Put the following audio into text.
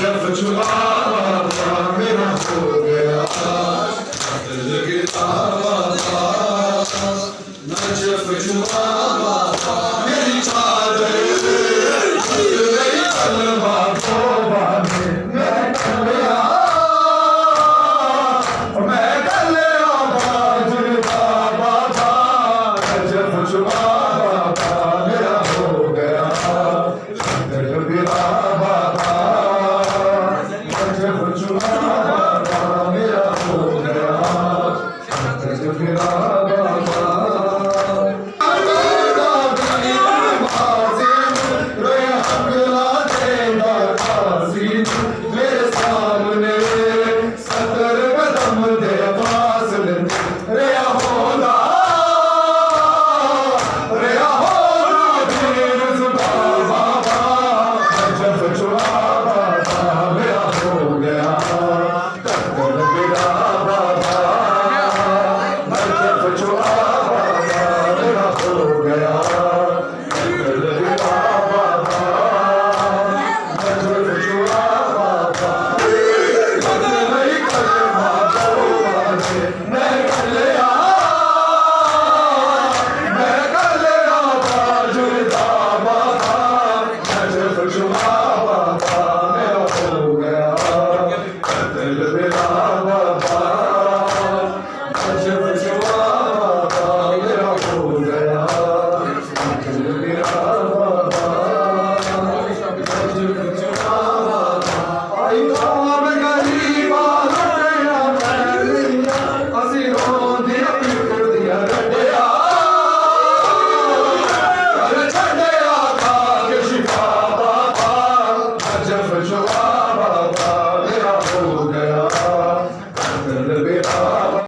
Najaf छुआ बाबा मेरा हो गया दिल गिरा बाबा नजफ छुआ बाबा मेरी चादर गई तलवा तौबा में मैं कर गया बाबा नजफ छुआ बाबा मेरा हो गया